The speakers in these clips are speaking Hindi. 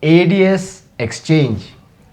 एडीएस एक्सचेंज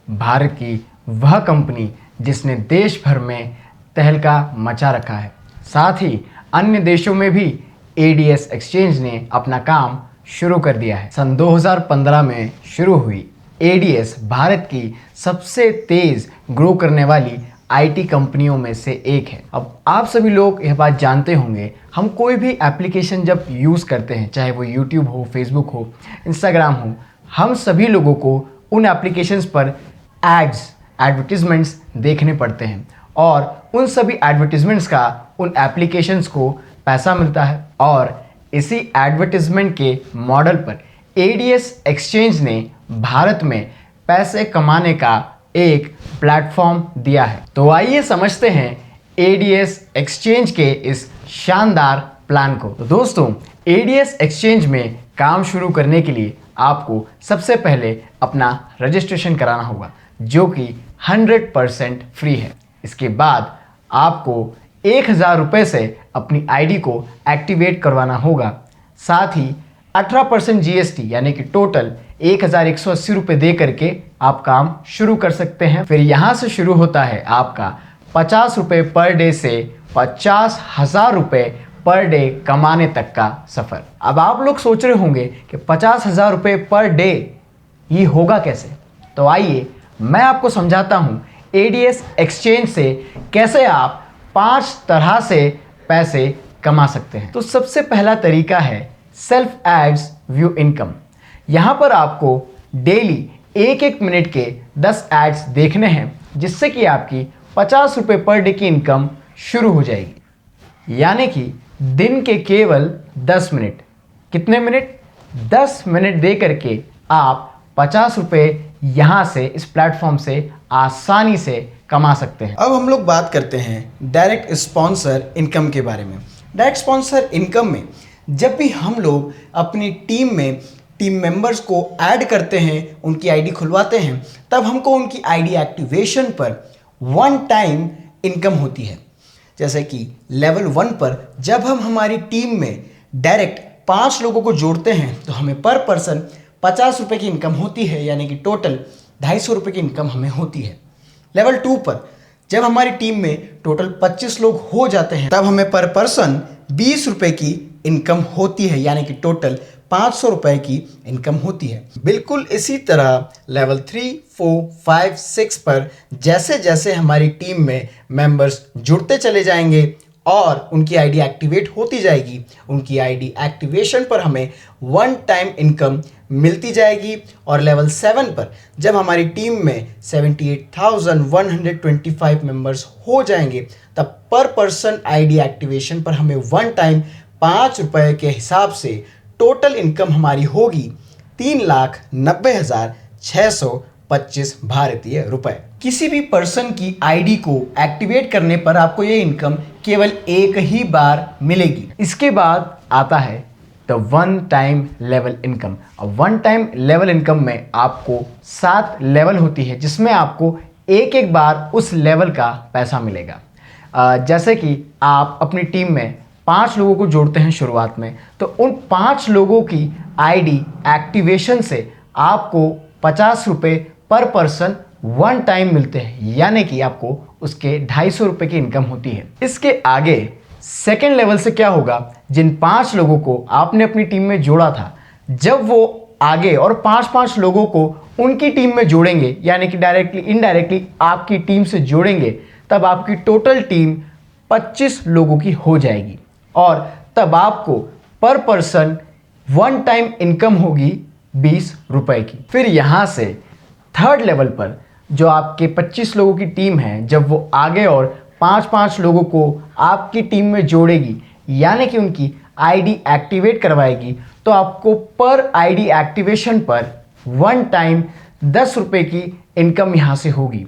भारत की वह कंपनी जिसने देश भर में तहलका मचा रखा है। साथ ही अन्य देशों में भी एडीएस एक्सचेंज ने अपना काम शुरू कर दिया है। सन 2015 में शुरू हुई एडीएस भारत की सबसे तेज ग्रो करने वाली आईटी कंपनियों में से एक है। अब आप सभी लोग यह बात जानते होंगे, हम कोई भी एप्लीकेशन जब यूज़ करते हैं, चाहे वो यूट्यूब हो, फेसबुक हो, इंस्टाग्राम हो, हम सभी लोगों को उन एप्लीकेशंस पर एडवर्टीजमेंट्स देखने पड़ते हैं और उन सभी एडवर्टीजमेंट्स का उन एप्लीकेशंस को पैसा मिलता है। और इसी एडवर्टीजमेंट के मॉडल पर एडीएस एक्सचेंज ने भारत में पैसे कमाने का एक प्लेटफॉर्म दिया है। तो आइए समझते हैं एडीएस एक्सचेंज के इस शानदार प्लान को। तो दोस्तों, एडीएस एक्सचेंज में काम शुरू करने के लिए आपको सबसे पहले अपना रजिस्ट्रेशन कराना होगा, जो कि 100% फ्री है। इसके बाद आपको 1000 रुपये से अपनी आईडी को एक्टिवेट करवाना होगा। साथ ही 18% जीएसटी यानी कि टोटल 1180 रुपये दे करके आप काम शुरू कर सकते हैं। फिर यहाँ से शुरू होता है आपका 50 रुपये पर डे से 50,000 रुपये पर डे कमाने तक का सफ़र। अब आप लोग सोच रहे होंगे कि 50,000 रुपये पर डे ये होगा कैसे। तो आइए मैं आपको समझाता हूँ एडीएस एक्सचेंज से कैसे आप 5 तरह से पैसे कमा सकते हैं। तो सबसे पहला तरीका है सेल्फ एड्स व्यू इनकम। यहाँ पर आपको डेली 1-1 मिनट के 10 एड्स देखने हैं, जिससे कि आपकी 50 रुपये पर डे की इनकम शुरू हो जाएगी। यानी कि दिन के केवल 10 मिनट, कितने मिनट? 10 मिनट दे करके आप 50 रुपये यहाँ से इस प्लेटफॉर्म से आसानी से कमा सकते हैं। अब हम लोग बात करते हैं डायरेक्ट स्पॉन्सर इनकम के बारे में। डायरेक्ट स्पॉन्सर इनकम में जब भी हम लोग अपनी टीम में टीम मेंबर्स को ऐड करते हैं, उनकी आईडी खुलवाते हैं, तब हमको उनकी आईडी एक्टिवेशन पर 1 टाइम इनकम होती है। जैसे कि लेवल 1 पर जब हम हमारी टीम में डायरेक्ट 5 लोगों को जोड़ते हैं तो हमें पर पर्सन 50 रुपये की इनकम होती है, यानी कि टोटल 250 रुपये की इनकम हमें होती है। लेवल 2 पर जब हमारी टीम में टोटल 25 लोग हो जाते हैं तब हमें पर पर्सन 20 रुपये की इनकम होती है, यानी कि टोटल 500 रुपये की इनकम होती है। बिल्कुल इसी तरह लेवल 3, 4, 5, 6 पर जैसे जैसे हमारी टीम में मेंबर्स जुड़ते चले जाएंगे और उनकी आईडी एक्टिवेट होती जाएगी, उनकी आईडी एक्टिवेशन पर हमें 1 टाइम इनकम मिलती जाएगी। और लेवल 7 पर जब हमारी टीम में 78,125 मेंबर्स हो जाएंगे तब पर पर्सन आईडी एक्टिवेशन पर हमें 1 टाइम 5 रुपये के हिसाब से टोटल इनकम हमारी होगी 3,90,625 भारतीय रुपए। किसी भी पर्सन की आईडी को एक्टिवेट करने पर आपको ये इनकम केवल एक ही बार मिलेगी। इसके बाद आता है द 1 टाइम लेवल इनकम। अब 1 टाइम लेवल इनकम में आपको 7 लेवल होती है, जिसमें आपको एक बार उस लेवल का पैसा मिलेगा। जैसे कि आप अपनी टीम में 5 लोगों को जोड़ते हैं शुरुआत में, तो उन 5 लोगों की आईडी एक्टिवेशन से आपको 50 रुपये पर पर्सन 1 टाइम मिलते हैं, यानी कि आपको उसके 250 रुपये की इनकम होती है। इसके आगे सेकेंड लेवल से क्या होगा, जिन 5 लोगों को आपने अपनी टीम में जोड़ा था, जब वो आगे और 5-5 लोगों को उनकी टीम में जोड़ेंगे, यानी कि डायरेक्टली इनडायरेक्टली आपकी टीम से जोड़ेंगे, तब आपकी टोटल टीम 25 लोगों की हो जाएगी और तब आपको पर पर्सन 1 टाइम इनकम होगी 20 रुपये की। फिर यहाँ से थर्ड लेवल पर जो आपके 25 लोगों की टीम है, जब वो आगे और 5-5 लोगों को आपकी टीम में जोड़ेगी, यानी कि उनकी आईडी एक्टिवेट करवाएगी, तो आपको पर आईडी एक्टिवेशन पर 1 टाइम 10 रुपये की इनकम यहाँ से होगी।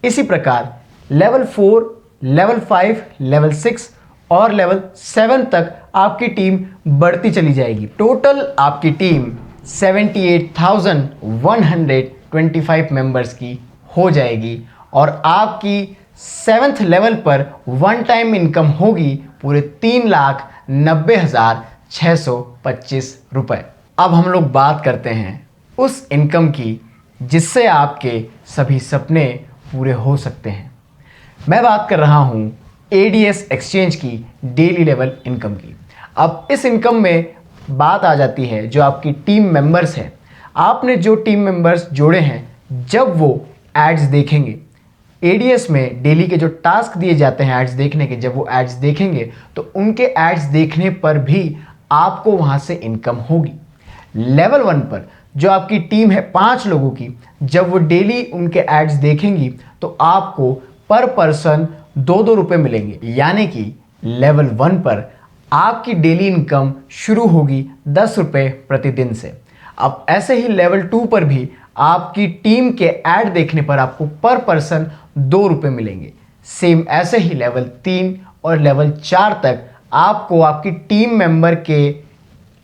इसी प्रकार लेवल 4, लेवल 5, लेवल 6 और लेवल 7 तक आपकी टीम बढ़ती चली जाएगी। टोटल आपकी टीम 78,125 मेंबर्स की हो जाएगी और आपकी 7th लेवल पर 1 टाइम इनकम होगी पूरे 3,90,625 रुपये। अब हम लोग बात करते हैं उस इनकम की जिससे आपके सभी सपने पूरे हो सकते हैं। मैं बात कर रहा हूं एडीएस एक्सचेंज की डेली लेवल इनकम की। अब इस इनकम में बात आ जाती है जो आपकी टीम मेंबर्स हैं। आपने जो टीम मेंबर्स जोड़े हैं, जब वो एड्स देखेंगे, एडीएस में डेली के जो टास्क दिए जाते हैं एड्स देखने के, जब वो एड्स देखेंगे तो उनके एड्स देखने पर भी आपको वहां से इनकम होगी। लेवल 1 पर जो आपकी टीम है 5 लोगों की, जब वो डेली उनके एड्स देखेंगी तो आपको पर पर्सन 2-2 रुपये मिलेंगे। यानी कि लेवल 1 पर आपकी डेली इनकम शुरू होगी 10 रुपये प्रतिदिन से। अब ऐसे ही लेवल 2 पर भी आपकी टीम के ऐड देखने पर आपको पर पर्सन 2 रुपये मिलेंगे। सेम ऐसे ही लेवल 3 और लेवल 4 तक आपको आपकी टीम मेंबर के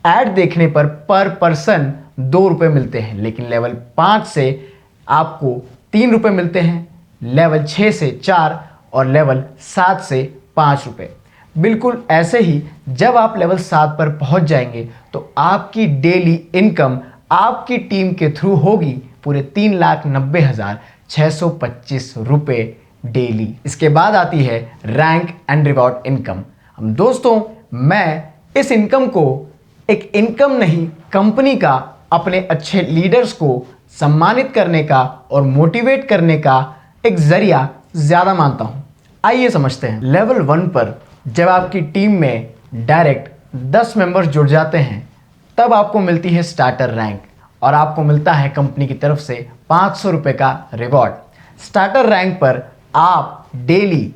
ऐड देखने पर पर्सन 2 रुपये मिलते हैं। लेकिन लेवल 5 से आपको 3 रुपये मिलते हैं, लेवल 6 से 4 और लेवल 7 से 5 रुपये। बिल्कुल ऐसे ही जब आप लेवल 7 पर पहुंच जाएंगे तो आपकी डेली इनकम आपकी टीम के थ्रू होगी पूरे 3,90,625 रुपये डेली। इसके बाद आती है रैंक एंड रिवॉर्ड इनकम। हम दोस्तों, मैं इस इनकम को एक इनकम नहीं, कंपनी का अपने अच्छे लीडर्स को सम्मानित करने का और मोटिवेट करने का एक जरिया ज़्यादा मानता हूं। आइए समझते हैं। लेवल 1 पर जब आपकी टीम में डायरेक्ट 10 मेंबर्स जुड़ जाते हैं तब आपको मिलती है स्टार्टर रैंक और आपको मिलता है कंपनी की तरफ से 500 रुपये का रिवॉर्ड। स्टार्टर रैंक पर आप डेली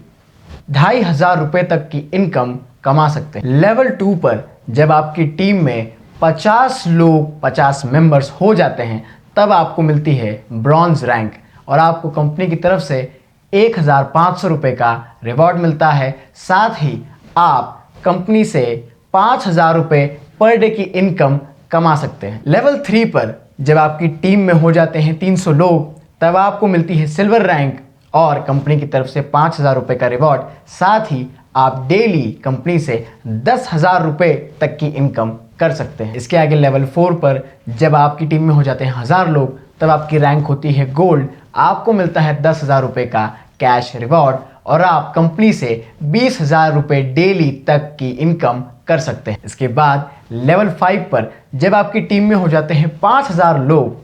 2,500 रुपये तक की इनकम कमा सकते हैं। लेवल 2 पर जब आपकी टीम में 50 मेंबर्स हो जाते हैं तब आपको मिलती है ब्रॉन्ज रैंक और आपको कंपनी की तरफ से 1,500 रुपये का रिवॉर्ड मिलता है। साथ ही आप कंपनी से 5,000 रुपये पर डे की इनकम कमा सकते हैं। लेवल 3 पर जब आपकी टीम में हो जाते हैं 300 लोग तब आपको मिलती है सिल्वर रैंक और कंपनी की तरफ से 5,000 रुपये का रिवॉर्ड। साथ ही आप डेली कंपनी से 10,000 रुपये तक की इनकम कर सकते हैं। इसके आगे लेवल 4 पर जब आपकी टीम में हो जाते हैं 1,000 लोग तब आपकी रैंक होती है गोल्ड। आपको मिलता है 10,000 रुपये का कैश रिवॉर्ड और आप कंपनी से 20,000 रुपये डेली तक की इनकम कर सकते हैं। इसके बाद लेवल 5 पर जब आपकी टीम में हो जाते हैं 5,000 लोग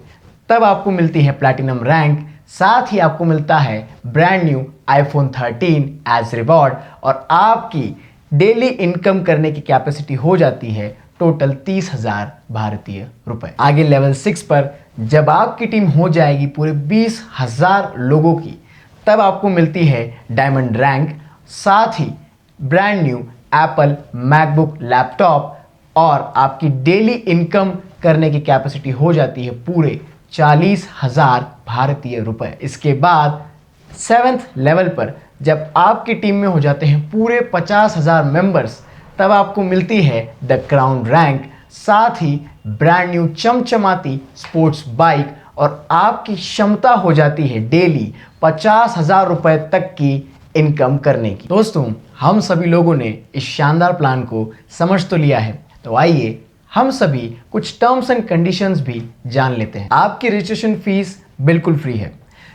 तब आपको मिलती है प्लैटिनम रैंक। साथ ही आपको मिलता है brand new iPhone 13 as reward और आपकी डेली इनकम करने की कैपेसिटी हो जाती है टोटल 30,000 भारतीय रुपए। आगे लेवल 6 पर जब आपकी टीम हो जाएगी पूरे 20,000 लोगों की तब आपको मिलती है डायमंड रैंक। साथ ही brand new Apple MacBook laptop और आपकी डेली इनकम करने की कैपेसिटी हो जाती है पूरे 40,000 भारतीय रुपए। इसके बाद 7th लेवल पर जब आपकी टीम में हो जाते हैं पूरे 50,000 मेंबर्स तब आपको मिलती है द क्राउन रैंक। साथ ही ब्रांड न्यू चमचमाती स्पोर्ट्स बाइक और आपकी क्षमता हो जाती है डेली 50,000 रुपए तक की इनकम करने की। दोस्तों, हम सभी लोगों ने इस शानदार प्लान को समझ तो लिया है, तो आइए हम सभी कुछ टर्म्स एंड कंडीशंस भी जान लेते हैं। आपकी रजिस्ट्रेशन फीस बिल्कुल फ्री है,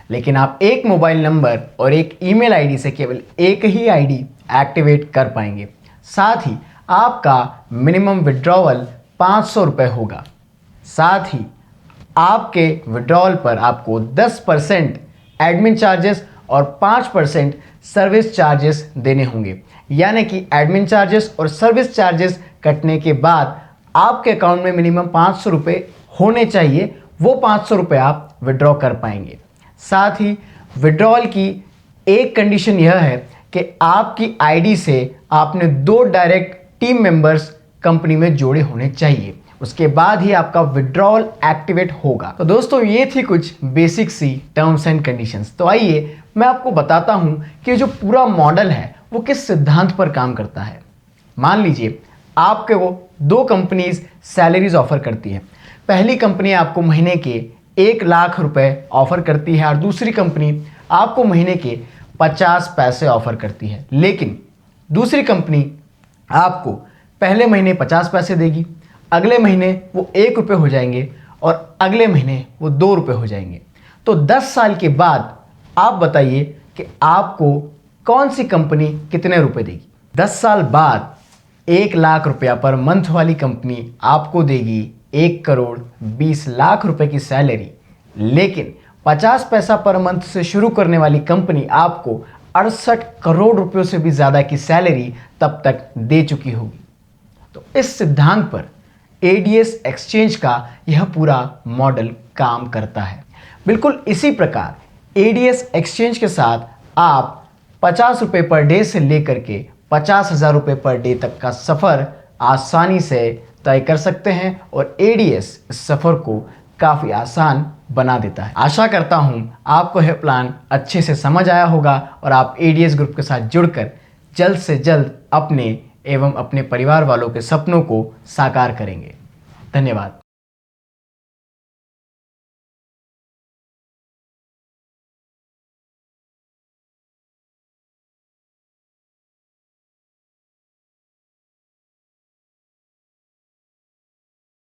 लेकिन आप एक मोबाइल नंबर और एक ईमेल आईडी से केवल एक ही आईडी एक्टिवेट कर पाएंगे। साथ ही आपका मिनिमम विड्रॉवल 500 रुपये होगा। साथ ही आपके विड्रॉवल पर आपको 10% एडमिन चार्जेस और 5% सर्विस चार्जेस देने होंगे। यानी कि एडमिन चार्जेस और सर्विस चार्जेस कटने के बाद आपके अकाउंट में मिनिमम 500 रुपये होने चाहिए। वो 500 रुपये आप विड्रॉ कर पाएंगे। साथ ही विड्रॉवल की एक कंडीशन यह है कि आपकी आईडी से आपने 2 डायरेक्ट टीम मेंबर्स कंपनी में जोड़े होने चाहिए, उसके बाद ही आपका विड्रॉवल एक्टिवेट होगा। तो दोस्तों, ये थी कुछ बेसिक सी टर्म्स एंड कंडीशंस। तो आइए मैं आपको बताता हूं कि जो पूरा मॉडल है वो किस सिद्धांत पर काम करता है। मान लीजिए आपके वो 2 कंपनीज सैलरीज ऑफर करती है। पहली कंपनी आपको महीने के 1 लाख रुपए ऑफर करती है और दूसरी कंपनी आपको महीने के 50 पैसे ऑफर करती है। लेकिन दूसरी कंपनी आपको पहले महीने 50 पैसे देगी, अगले महीने वो 1 रुपये हो जाएंगे और अगले महीने वो 2 रुपये हो जाएंगे। तो 10 साल के बाद आप बताइए कि आपको कौन सी कंपनी कितने रुपए देगी। 10 साल बाद 1 लाख रुपया पर मंथ वाली कंपनी आपको देगी 1 करोड़ 20 लाख रुपए की सैलरी, लेकिन 50 पैसा पर मंथ से शुरू करने वाली कंपनी आपको 68 करोड़ रुपयों से भी ज़्यादा की सैलरी तब तक दे चुकी होगी। तो इस सिद्धांत पर एडीएस एक्सचेंज का यह पूरा मॉडल काम करता है। बिल्कुल इसी प्रकार एडीएस एक्सचेंज के साथ आप 50 रुपये पर डे से लेकर के 50,000 रुपये पर डे तक का सफ़र आसानी से तय कर सकते हैं और एडीएस इस सफ़र को काफ़ी आसान बना देता है। आशा करता हूं आपको यह प्लान अच्छे से समझ आया होगा और आप एडीएस ग्रुप के साथ जुड़कर जल्द से जल्द अपने एवं अपने परिवार वालों के सपनों को साकार करेंगे। धन्यवाद।